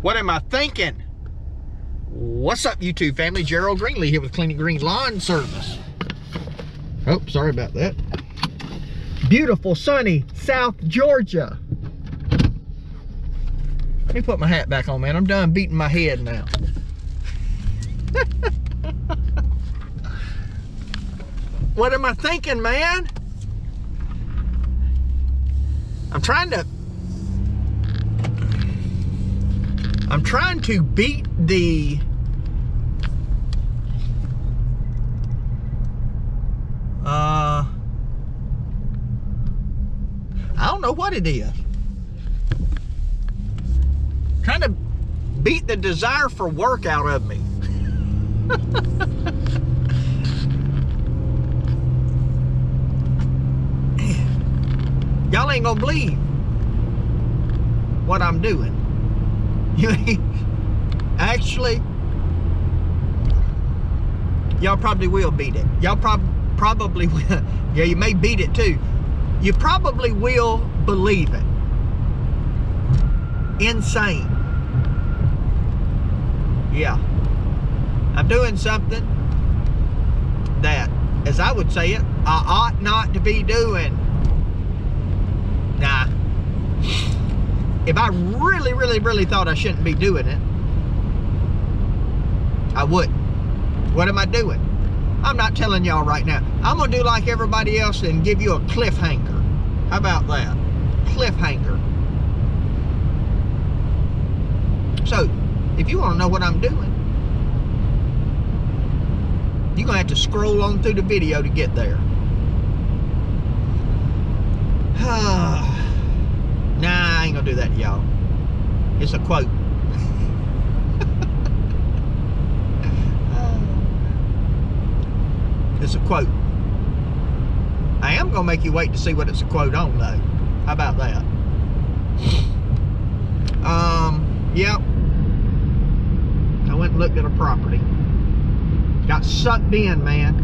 What am I thinking? What's up, YouTube family? Gerald Greenlee here with Clean and Green Lawn Service. Oh, sorry about that. Beautiful, sunny South Georgia. Let me put my hat back on, man. I'm done beating my head now. What am I thinking, man? I'm trying to beat the I don't know what it is. Trying to beat the desire for work out of me. Y'all ain't gonna believe what I'm doing. Actually, y'all probably will beat it. Y'all probably will. Yeah, you may beat it too. You probably will believe it. Insane. Yeah. I'm doing something that, as I would say it, I ought not to be doing. Nah. If I really thought I shouldn't be doing it, I wouldn't. What am I doing? I'm not telling y'all right now. I'm gonna do like everybody else and give you a cliffhanger. How about that? Cliffhanger. So, if you want to know what I'm doing, you're gonna have to scroll on through the video to get there. Nah, I ain't gonna do that, y'all. It's a quote. It's a quote. I am gonna make you wait to see what it's a quote on, though. How about that? Yep. I went and looked at a property. Got sucked in, man.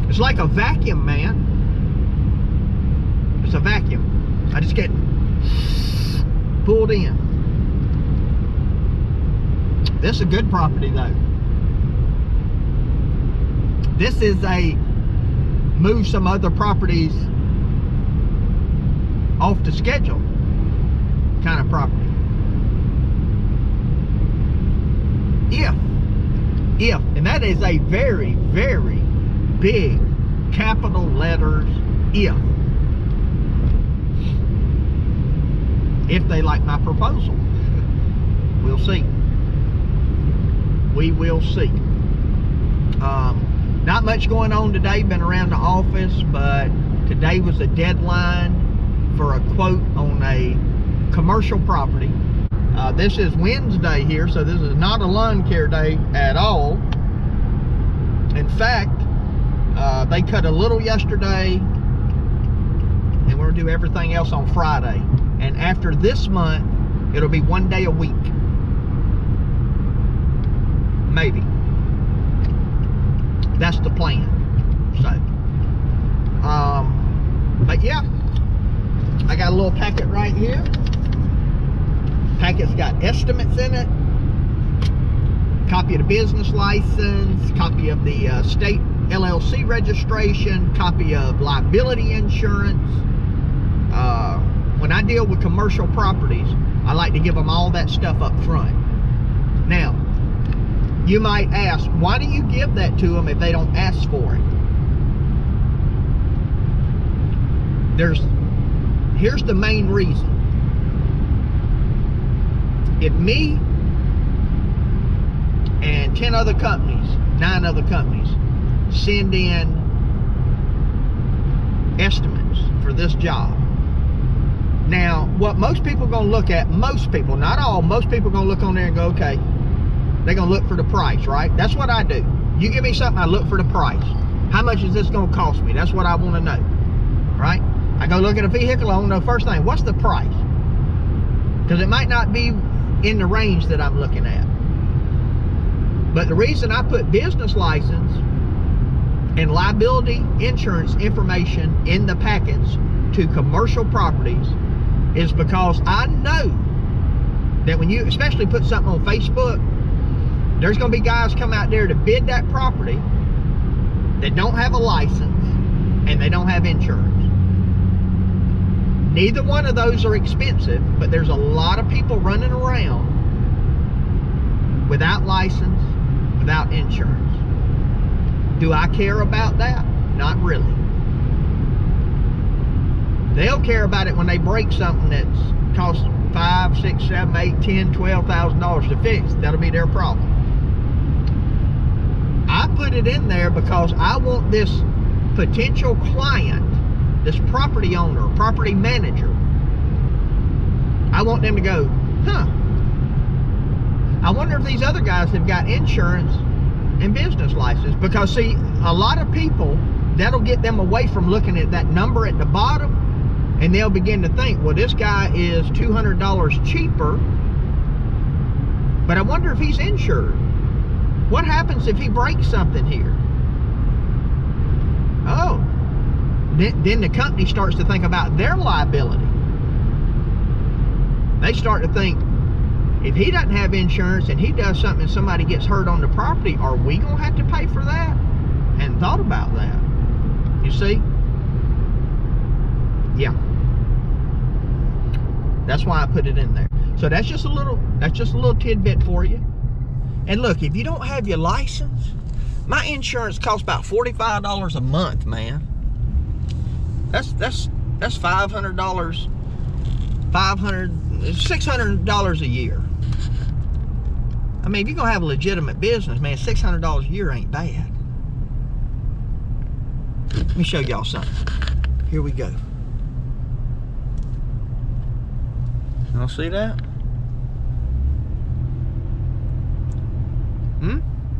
It's like a vacuum, man. It's a vacuum. I just get pulled in. This is a good property, though. This is a move some other properties off the schedule kind of property. If, and that is a very big capital letters if they like my proposal. We'll see. We will see. Not much going on today. Been around the office, but today was a deadline for a quote on a commercial property. This is Wednesday here, so this is not a lawn care day at all. In fact, they cut a little yesterday, and we're gonna do everything else on Friday. And after this month, it'll be 1 day a week. Maybe. That's the plan. So, but yeah, I got a little packet right here. Packet's got estimates in it, copy of the business license, copy of the state LLC registration, copy of liability insurance. When I deal with commercial properties, I like to give them all that stuff up front. Now, you might ask, why do you give that to them if they don't ask for it? Here's the main reason. If me and 10 other companies, 9 other companies, send in estimates for this job. Now, what most people are going to look at, most people, not all, most people are going to look on there and go, okay, they're going to look for the price, right? That's what I do. You give me something, I look for the price. How much is this going to cost me? That's what I want to know, right? I go look at a vehicle, I want to know first thing, what's the price? Because it might not be in the range that I'm looking at. But the reason I put business license and liability insurance information in the packets to commercial properties is because I know that when you especially put something on Facebook, there's going to be guys come out there to bid that property that don't have a license and they don't have insurance. Neither one of those are expensive, but there's a lot of people running around without license, without insurance. Do I care about that? Not really. They'll care about it when they break something that's cost $5, $6, $7, $8, $10, $12,000 to fix. That'll be their problem. I put it in there because I want this potential client, this property owner, property manager, I want them to go, huh, I wonder if these other guys have got insurance and business license. Because see, a lot of people, that'll get them away from looking at that number at the bottom, and they'll begin to think, well, this guy is $200 cheaper, but I wonder if he's insured. What happens if he breaks something here? Oh, then the company starts to think about their liability. They start to think, if he doesn't have insurance and he does something and somebody gets hurt on the property, are we going to have to pay for that? Hadn't thought about that. You see? Yeah. That's why I put it in there. So that's just a little tidbit for you. And look, if you don't have your license, my insurance costs about $45 a month, man. That's $500, $600 a year. I mean, if you're gonna have a legitimate business, man, $600 a year ain't bad. Let me show y'all something. Here we go. Y'all see that?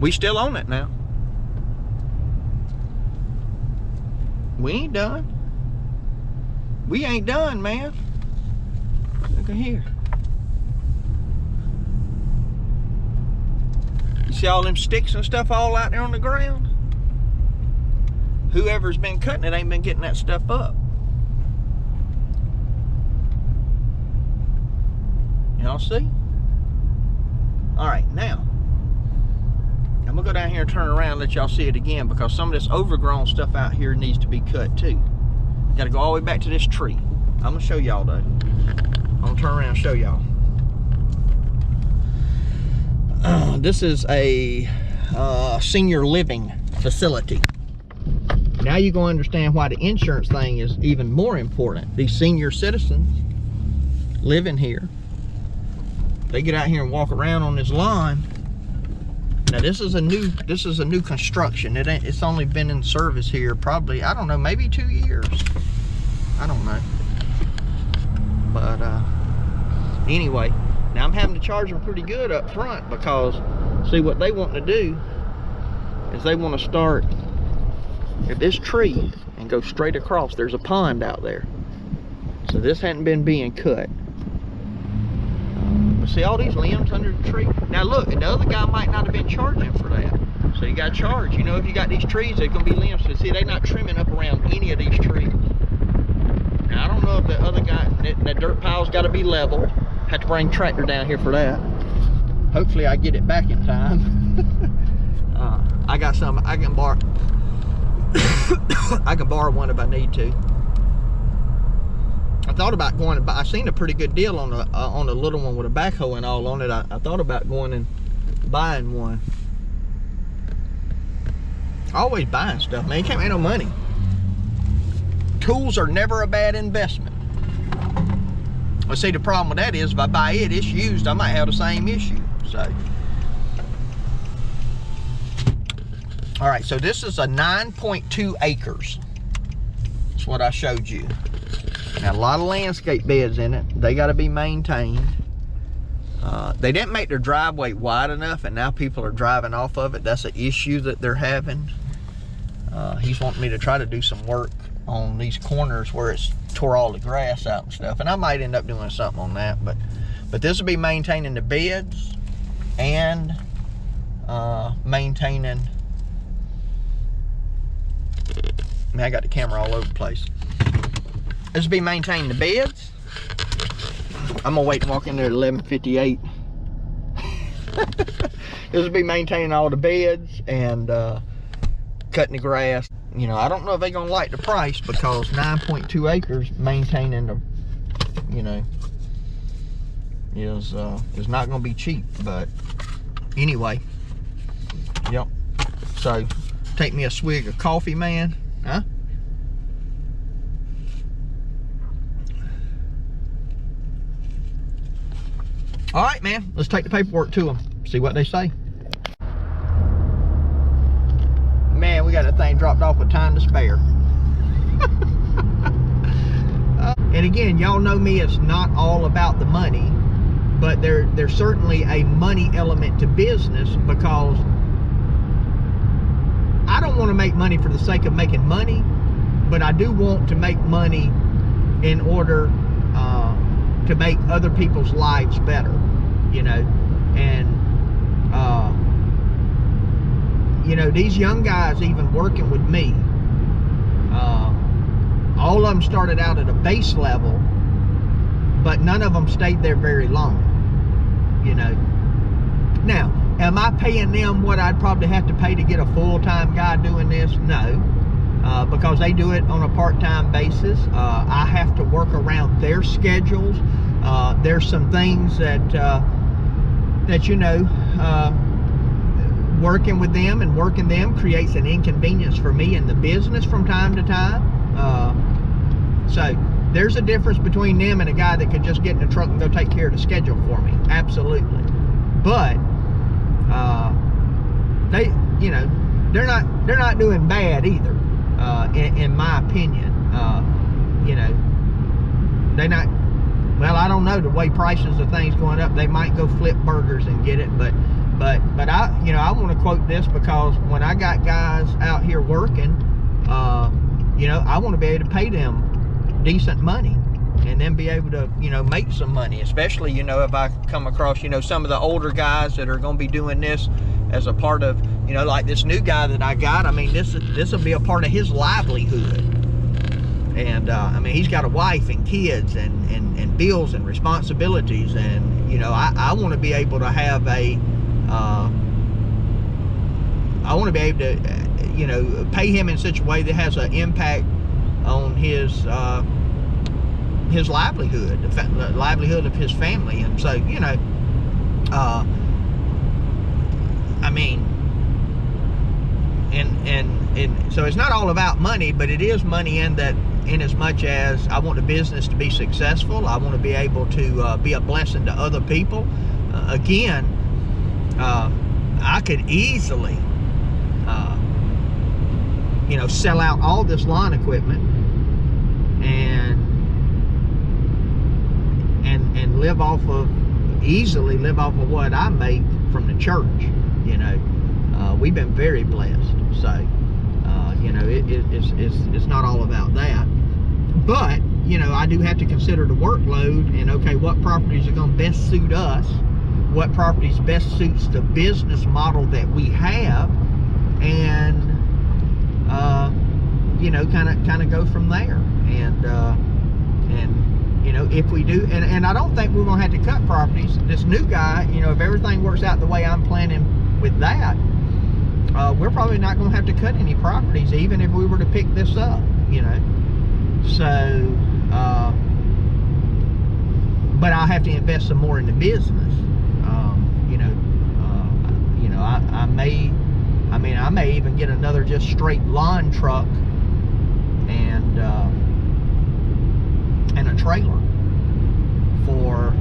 We still own it now. We ain't done. We ain't done, man. Look at here. You see all them sticks and stuff all out there on the ground? Whoever's been cutting it ain't been getting that stuff up. Y'all see? All right, now I'm gonna go down here and turn around and let y'all see it again, because some of this overgrown stuff out here needs to be cut too. Got to go all the way back to this tree. I'm gonna show y'all though. I'm gonna turn around and show y'all. This is a senior living facility. Now you're gonna understand why the insurance thing is even more important. These senior citizens living here, they get out here and walk around on this lawn. Now this is a new construction. It's only been in service here probably, I don't know, maybe 2 years. I don't know. But anyway, now I'm having to charge them pretty good up front, because see what they want to do is they want to start at this tree and go straight across. There's a pond out there. So this hadn't been being cut. But see all these limbs under the tree? Now look, and the other guy might not have been charging for that. So you got to charge. You know, if you got these trees, there's going to be limbs. So see, they're not trimming up around any of these trees. Now I don't know if the other guy, that dirt pile's got to be level. Have to bring tractor down here for that. Hopefully I get it back in time. I got some, I can borrow. I can borrow one if I need to. I thought about going and buy, I seen a pretty good deal on the little one with a backhoe and all on it. I thought about going and buying one. Always buying stuff, man. You can't make no money. Tools are never a bad investment. Well, see, the problem with that is if I buy it, it's used, I might have the same issue. So, all right, so this is a 9.2 acres. That's what I showed you. Now, a lot of landscape beds in it. They got to be maintained. They didn't make their driveway wide enough, and now people are driving off of it. That's an issue that they're having. He's wanting me to try to do some work on these corners where it's tore all the grass out and stuff, and I might end up doing something on that. But this will be maintaining the beds and maintaining. I mean, I got the camera all over the place. This will be maintaining the beds I'm gonna wait and walk in there at 11:58. This will be maintaining all the beds and cutting the grass. You know, I don't know if they're gonna like the price, because 9.2 acres maintaining the, you know, is not gonna be cheap. But anyway, yep. So take me a swig of coffee, man. Huh? All right, man, let's take the paperwork to them, see what they say. Man, we got that thing dropped off with time to spare. And again, y'all know me, it's not all about the money, but there's certainly a money element to business, because I don't want to make money for the sake of making money, but I do want to make money in order to make other people's lives better, you know. And you know, these young guys even working with me, all of them started out at a base level, but none of them stayed there very long, you know. Now, am I paying them what I'd probably have to pay to get a full-time guy doing this? No, because they do it on a part-time basis. I have to work around their schedules. There's some things that you know, working with them and working them creates an inconvenience for me in the business from time to time. So there's a difference between them and a guy that could just get in the truck and go take care of the schedule for me. Absolutely. But they, you know, they're not doing bad either, in my opinion. You know, they not, well, I don't know, the way prices of things going up, they might go flip burgers and get it, but I, you know, I want to quote this, because when I got guys out here working, you know, I want to be able to pay them decent money and then be able to, you know, make some money, especially, you know, if I come across, you know, some of the older guys that are going to be doing this as a part of, you know, like this new guy that I got. I mean, this will be a part of his livelihood. And I mean, he's got a wife and kids and bills and responsibilities, and you know, I want to be able to have a I want to be able to you know, pay him in such a way that has an impact on his livelihood, the livelihood of his family. And so, you know, I mean, and so it's not all about money, but it is money in that, in as much as I want the business to be successful. I want to be able to be a blessing to other people. Again, I could easily you know, sell out all this lawn equipment and live off of, easily live off of what I make from the church. You know, we've been very blessed. So you know, it's not all about that, but you know, I do have to consider the workload and, okay, what properties are going to best suit us, what properties best suits the business model that we have, and you know, kind of go from there. And you know, if we do, and I don't think we're gonna have to cut properties. This new guy, you know, if everything works out the way I'm planning with that, we're probably not gonna have to cut any properties, even if we were to pick this up, you know. So but I'll have to invest some more in the business. You know, I may even get another just straight lawn truck and a trailer for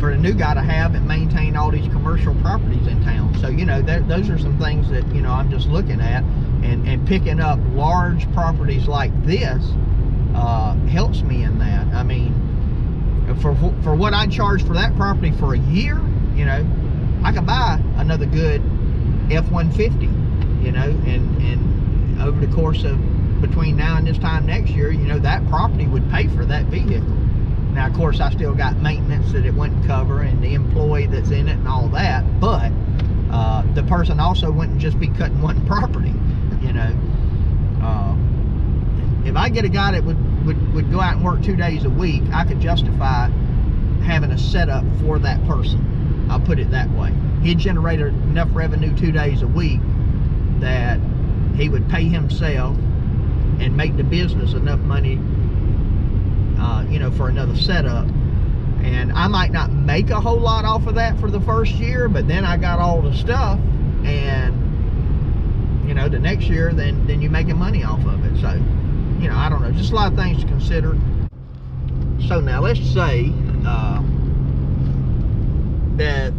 the new guy to have and maintain all these commercial properties in town. So, you know, those are some things that, you know, I'm just looking at, and picking up large properties like this helps me in that. I mean, for what I charge for that property for a year, you know, I could buy another good F-150, you know, and over the course of between now and this time next year, you know, that property would pay for that vehicle. Now, of course, I still got maintenance that it wouldn't cover, and the employee that's in it and all that, but the person also wouldn't just be cutting one property, you know. if I get a guy that would go out and work 2 days a week, I could justify having a setup for that person. I'll put it that way. He'd generate enough revenue 2 days a week that he would pay himself and make the business enough money, you know, for another setup. And I might not make a whole lot off of that for the first year, but then I got all the stuff, and you know, the next year, then you're making money off of it. So, you know, I don't know, just a lot of things to consider. So now let's say that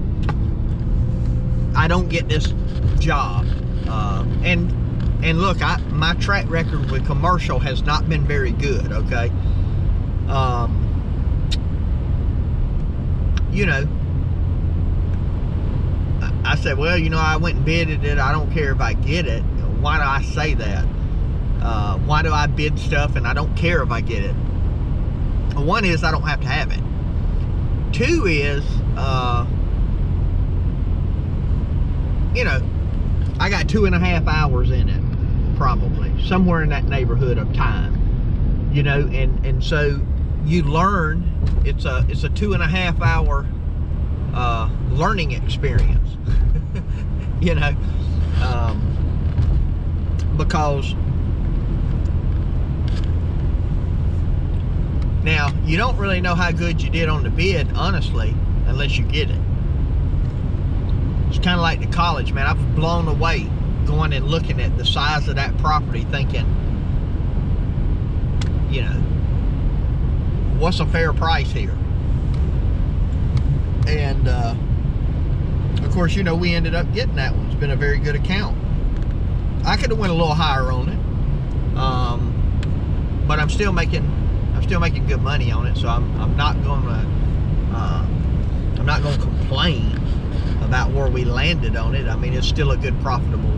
I don't get this job, and look, my track record with commercial has not been very good. Okay, you know, I said, well, you know, I went and bidded it. I don't care if I get it. Why do I say that? Why do I bid stuff and I don't care if I get it? One is I don't have to have it. Two is, you know, I got 2.5 hours in it, probably somewhere in that neighborhood of time, you know, and so you learn. It's a 2.5 hour learning experience, you know, because now you don't really know how good you did on the bid, honestly, unless you get it. It's kind of like the college, man. I was blown away going and looking at the size of that property, thinking, you know, what's a fair price here? And of course, you know, we ended up getting that one. It's been a very good account. I could have went a little higher on it, but I'm still making good money on it. So I'm not gonna complain about where we landed on it. I mean, it's still a good, profitable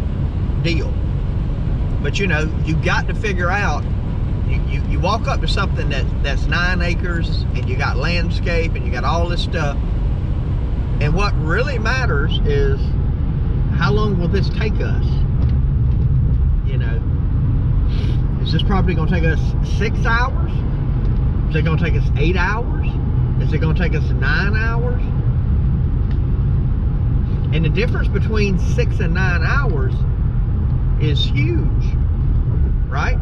deal. But you know, you got to figure out. You walk up to something that's 9 acres, and you got landscape, and you got all this stuff. And what really matters is, how long will this take us? You know, is this property going to take us 6 hours? Is it going to take us 8 hours? Is it going to take us 9 hours? And the difference between 6 and 9 hours is huge, right?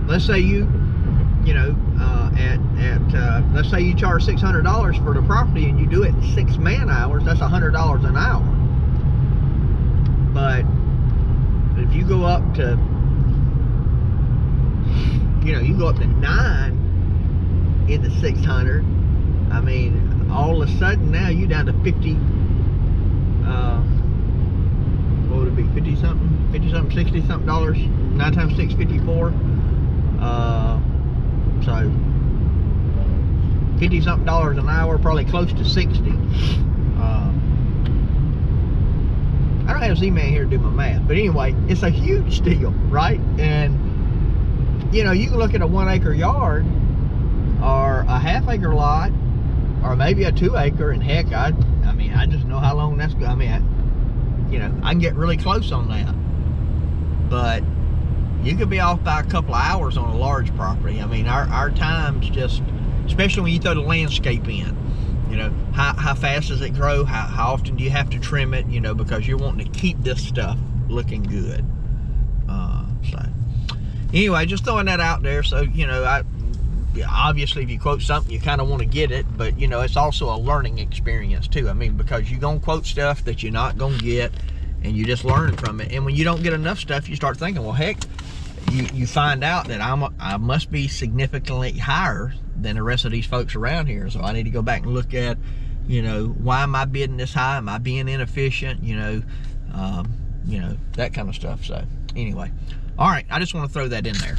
Let's say you know, let's say you charge $600 for the property and you do it in 6 man hours. That's $100 an hour. But if you go up to, you know, you go up to 9 in the 600, I mean, all of a sudden now you down to 50. What would it be? 50 something, 60 something dollars. 9 times 6, 54. So 50 something dollars an hour, probably close to 60. I don't have Z-Man here to do my math, but anyway, it's a huge deal, right? And you know, you can look at a 1 acre yard or a ½ acre lot, or maybe a 2 acre, and heck, I mean, I just know how long that's going. I mean, you know, I can get really close on that, but you could be off by a couple of hours on a large property. I mean, our times just, especially when you throw the landscape in, you know, how fast does it grow? How often do you have to trim it? You know, because you're wanting to keep this stuff looking good. So anyway, just throwing that out there. So, you know, obviously if you quote something, you kind of want to get it, but you know, it's also a learning experience too. I mean, because you're gonna quote stuff that you're not gonna get, and you just learn from it. And when you don't get enough stuff, you start thinking, well, heck, you find out that I must be significantly higher than the rest of these folks around here. So I need to go back and look at, you know, why am I bidding this high? Am I being inefficient? You know, that kind of stuff. So anyway, all right, I just want to throw that in there.